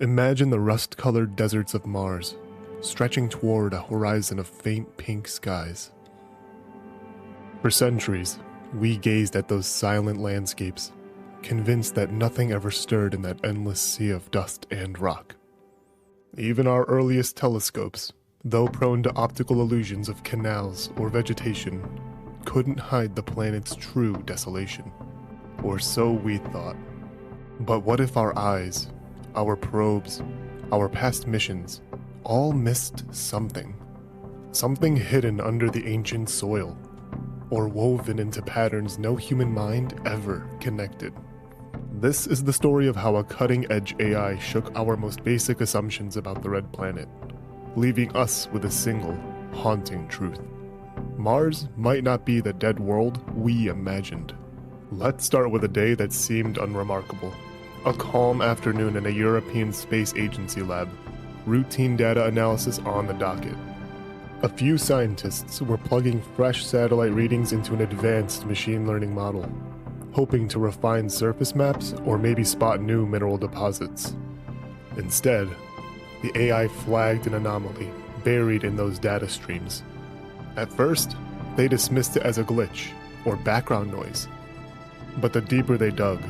Imagine the rust-colored deserts of Mars, stretching toward a horizon of faint pink skies. For centuries, we gazed at those silent landscapes, convinced that nothing ever stirred in that endless sea of dust and rock. Even our earliest telescopes, though prone to optical illusions of canals or vegetation, couldn't hide the planet's true desolation. Or so we thought. But what if our eyes, our probes, our past missions, all missed something? Something hidden under the ancient soil, or woven into patterns no human mind ever connected. This is the story of how a cutting-edge AI shook our most basic assumptions about the Red Planet, leaving us with a single, haunting truth. Mars might not be the dead world we imagined. Let's start with a day that seemed unremarkable. A calm afternoon in a European Space Agency lab, routine data analysis on the docket. A few scientists were plugging fresh satellite readings into an advanced machine learning model, hoping to refine surface maps or maybe spot new mineral deposits. Instead, the AI flagged an anomaly buried in those data streams. At first, they dismissed it as a glitch or background noise. But the deeper they dug,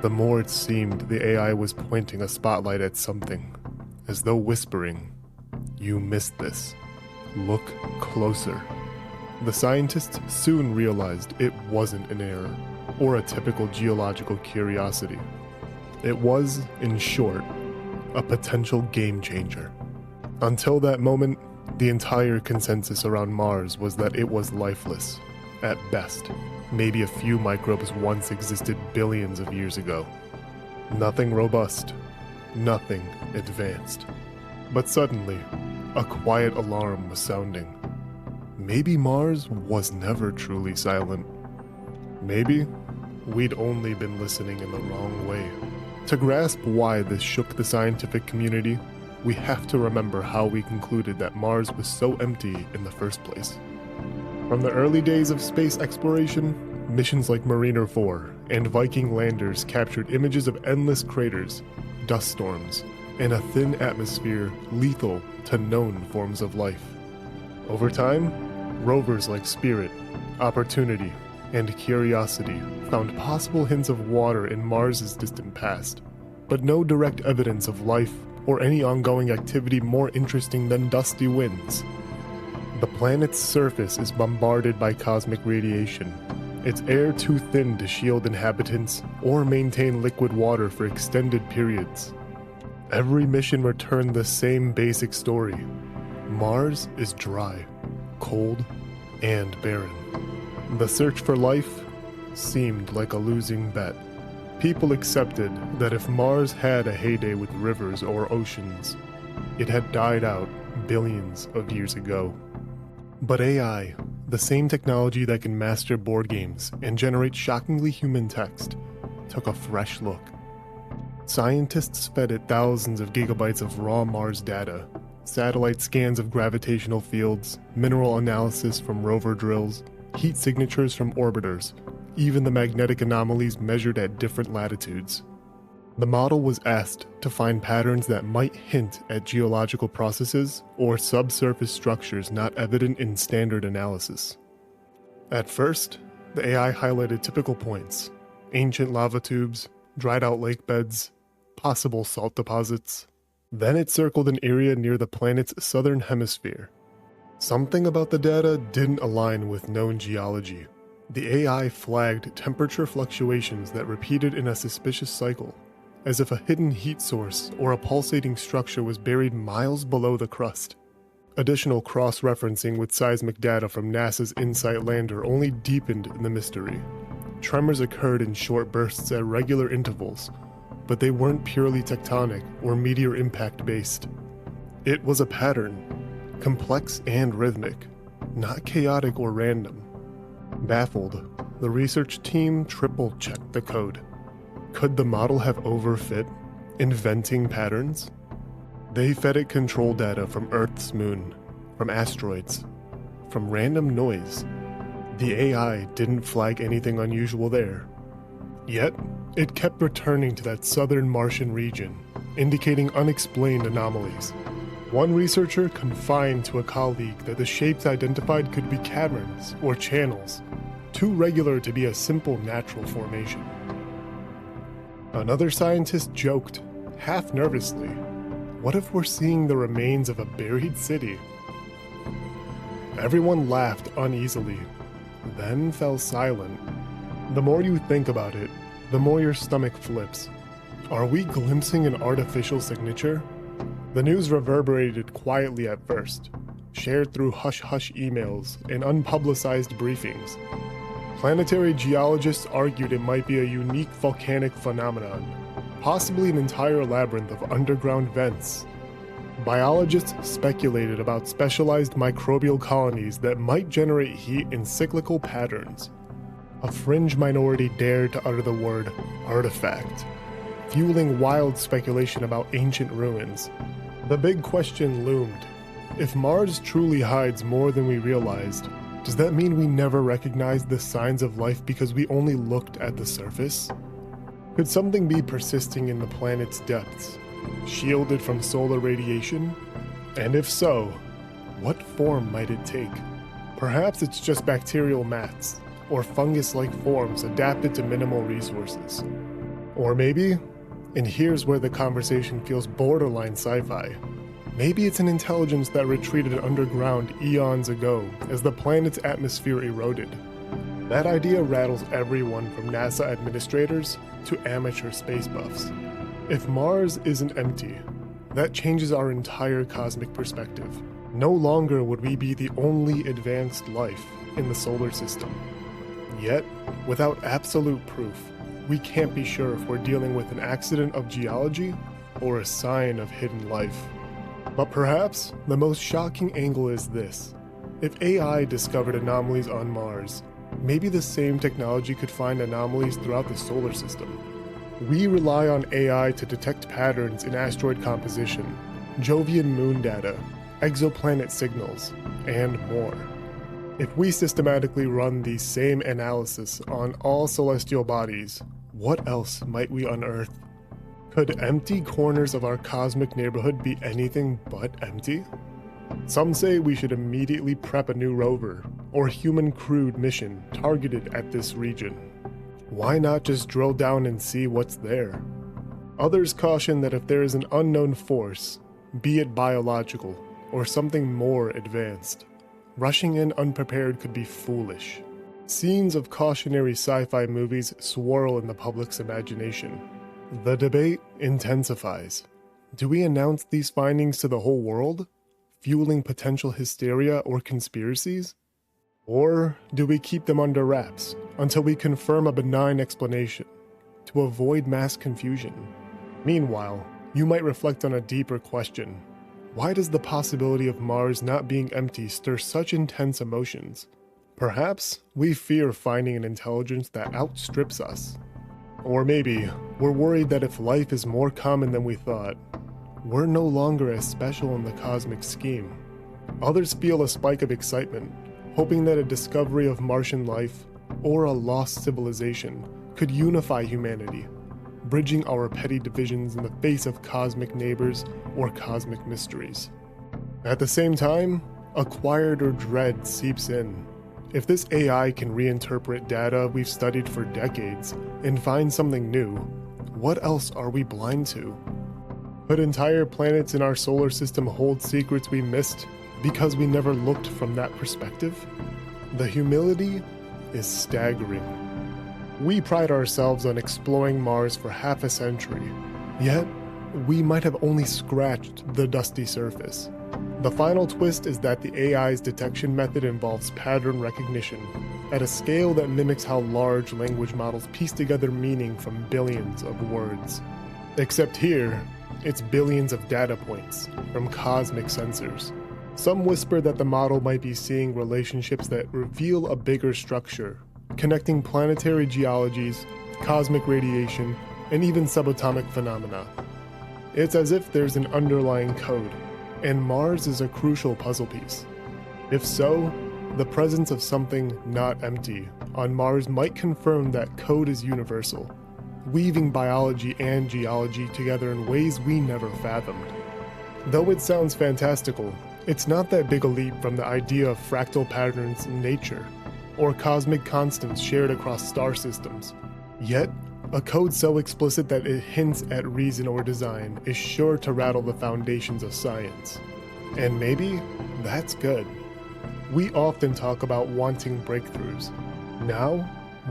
the more it seemed the AI was pointing a spotlight at something, as though whispering, "You missed this. Look closer." The scientists soon realized it wasn't an error, or a typical geological curiosity. It was, in short, a potential game changer. Until that moment, the entire consensus around Mars was that it was lifeless, at best. Maybe a few microbes once existed billions of years ago. Nothing robust, nothing advanced. But suddenly, a quiet alarm was sounding. Maybe Mars was never truly silent. Maybe we'd only been listening in the wrong way. To grasp why this shook the scientific community, we have to remember how we concluded that Mars was so empty in the first place. From the early days of space exploration, missions like Mariner 4 and Viking landers captured images of endless craters, dust storms, and a thin atmosphere lethal to known forms of life. Over time, rovers like Spirit, Opportunity, and Curiosity found possible hints of water in Mars's distant past, but no direct evidence of life or any ongoing activity more interesting than dusty winds. The planet's surface is bombarded by cosmic radiation, its air too thin to shield inhabitants or maintain liquid water for extended periods. Every mission returned the same basic story. Mars is dry, cold, and barren. The search for life seemed like a losing bet. People accepted that if Mars had a heyday with rivers or oceans, it had died out billions of years ago. But AI, the same technology that can master board games and generate shockingly human text, took a fresh look. Scientists fed it thousands of gigabytes of raw Mars data, satellite scans of gravitational fields, mineral analysis from rover drills, heat signatures from orbiters, even the magnetic anomalies measured at different latitudes. The model was asked to find patterns that might hint at geological processes or subsurface structures not evident in standard analysis. At first, the AI highlighted typical points: ancient lava tubes, dried out lake beds, possible salt deposits. Then it circled an area near the planet's southern hemisphere. Something about the data didn't align with known geology. The AI flagged temperature fluctuations that repeated in a suspicious cycle, as if a hidden heat source or a pulsating structure was buried miles below the crust. Additional cross-referencing with seismic data from NASA's InSight lander only deepened the mystery. Tremors occurred in short bursts at regular intervals, but they weren't purely tectonic or meteor impact based. It was a pattern, complex and rhythmic, not chaotic or random. Baffled, the research team triple-checked the code. Could the model have overfit, inventing patterns? They fed it control data from Earth's moon, from asteroids, from random noise. The AI didn't flag anything unusual there. Yet, it kept returning to that southern Martian region, indicating unexplained anomalies. One researcher confined to a colleague that the shapes identified could be caverns or channels, too regular to be a simple natural formation. Another scientist joked, half nervously, "What if we're seeing the remains of a buried city?" Everyone laughed uneasily, then fell silent. The more you think about it, the more your stomach flips. Are we glimpsing an artificial signature? The news reverberated quietly at first, shared through hush-hush emails and unpublicized briefings. Planetary geologists argued it might be a unique volcanic phenomenon, possibly an entire labyrinth of underground vents. Biologists speculated about specialized microbial colonies that might generate heat in cyclical patterns. A fringe minority dared to utter the word artifact, fueling wild speculation about ancient ruins. The big question loomed. If Mars truly hides more than we realized, does that mean we never recognized the signs of life because we only looked at the surface? Could something be persisting in the planet's depths, shielded from solar radiation? And if so, what form might it take? Perhaps it's just bacterial mats, or fungus-like forms adapted to minimal resources. Or maybe, and here's where the conversation feels borderline sci-fi, maybe it's an intelligence that retreated underground eons ago as the planet's atmosphere eroded. That idea rattles everyone from NASA administrators to amateur space buffs. If Mars isn't empty, that changes our entire cosmic perspective. No longer would we be the only advanced life in the solar system. Yet, without absolute proof, we can't be sure if we're dealing with an accident of geology or a sign of hidden life. But perhaps the most shocking angle is this. If AI discovered anomalies on Mars, maybe the same technology could find anomalies throughout the solar system. We rely on AI to detect patterns in asteroid composition, Jovian moon data, exoplanet signals, and more. If we systematically run the same analysis on all celestial bodies, what else might we unearth? Could empty corners of our cosmic neighborhood be anything but empty? Some say we should immediately prep a new rover or human-crewed mission targeted at this region. Why not just drill down and see what's there? Others caution that if there is an unknown force, be it biological or something more advanced, rushing in unprepared could be foolish. Scenes of cautionary sci-fi movies swirl in the public's imagination. The debate intensifies. Do we announce these findings to the whole world, fueling potential hysteria or conspiracies? Or do we keep them under wraps until we confirm a benign explanation to avoid mass confusion? Meanwhile, you might reflect on a deeper question. Why does the possibility of Mars not being empty stir such intense emotions? Perhaps we fear finding an intelligence that outstrips us. Or maybe we're worried that if life is more common than we thought, we're no longer as special in the cosmic scheme. Others feel a spike of excitement, hoping that a discovery of Martian life or a lost civilization could unify humanity, bridging our petty divisions in the face of cosmic neighbors or cosmic mysteries. At the same time, a quieter dread seeps in. If this AI can reinterpret data we've studied for decades and find something new, what else are we blind to? Could entire planets in our solar system hold secrets we missed because we never looked from that perspective? The humility is staggering. We pride ourselves on exploring Mars for half a century, yet we might have only scratched the dusty surface. The final twist is that the AI's detection method involves pattern recognition at a scale that mimics how large language models piece together meaning from billions of words. Except here, it's billions of data points from cosmic sensors. Some whisper that the model might be seeing relationships that reveal a bigger structure, connecting planetary geologies, cosmic radiation, and even subatomic phenomena. It's as if there's an underlying code, and Mars is a crucial puzzle piece. If so, the presence of something not empty on Mars might confirm that code is universal, weaving biology and geology together in ways we never fathomed. Though it sounds fantastical, it's not that big a leap from the idea of fractal patterns in nature, or cosmic constants shared across star systems. Yet, a code so explicit that it hints at reason or design is sure to rattle the foundations of science. And maybe that's good. We often talk about wanting breakthroughs. Now,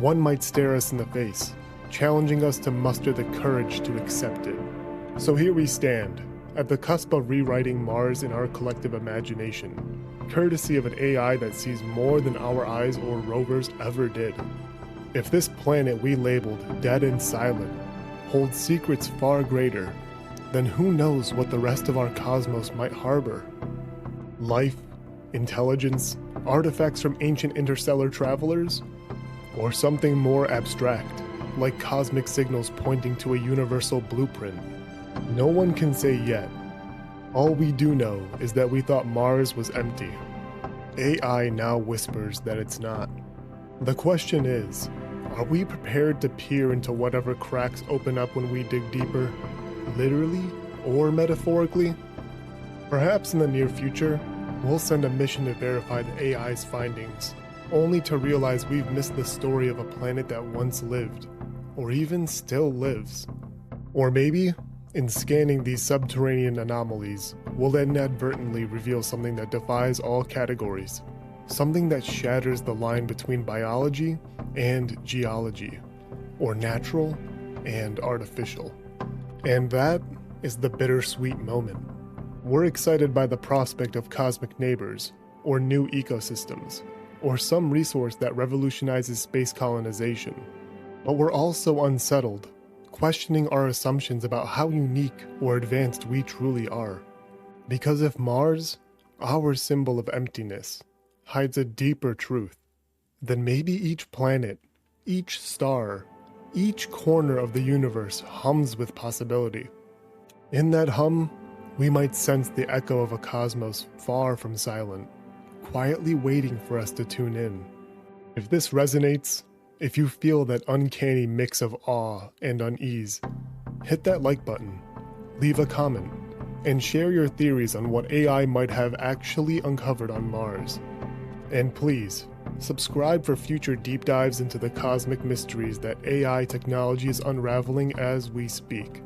one might stare us in the face, challenging us to muster the courage to accept it. So here we stand, at the cusp of rewriting Mars in our collective imagination, courtesy of an AI that sees more than our eyes or rovers ever did. If this planet we labeled dead and silent holds secrets far greater, then who knows what the rest of our cosmos might harbor? Life, intelligence, artifacts from ancient interstellar travelers? Or something more abstract, like cosmic signals pointing to a universal blueprint? No one can say yet. All we do know is that we thought Mars was empty. AI now whispers that it's not. The question is, are we prepared to peer into whatever cracks open up when we dig deeper, literally or metaphorically? Perhaps in the near future, we'll send a mission to verify the AI's findings, only to realize we've missed the story of a planet that once lived, or even still lives. Or maybe, in scanning these subterranean anomalies, we'll inadvertently reveal something that defies all categories, something that shatters the line between biology and geology, or natural and artificial. And that is the bittersweet moment. We're excited by the prospect of cosmic neighbors, or new ecosystems, or some resource that revolutionizes space colonization. But we're also unsettled, questioning our assumptions about how unique or advanced we truly are. Because if Mars, our symbol of emptiness, hides a deeper truth, then maybe each planet, each star, each corner of the universe hums with possibility. In that hum, we might sense the echo of a cosmos far from silent, quietly waiting for us to tune in. If this resonates, if you feel that uncanny mix of awe and unease, hit that like button, leave a comment, and share your theories on what AI might have actually uncovered on Mars. And please, subscribe for future deep dives into the cosmic mysteries that AI technology is unraveling as we speak.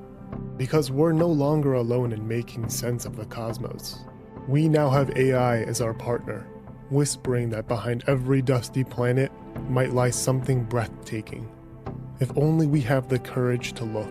Because we're no longer alone in making sense of the cosmos. We now have AI as our partner, whispering that behind every dusty planet might lie something breathtaking. If only we have the courage to look.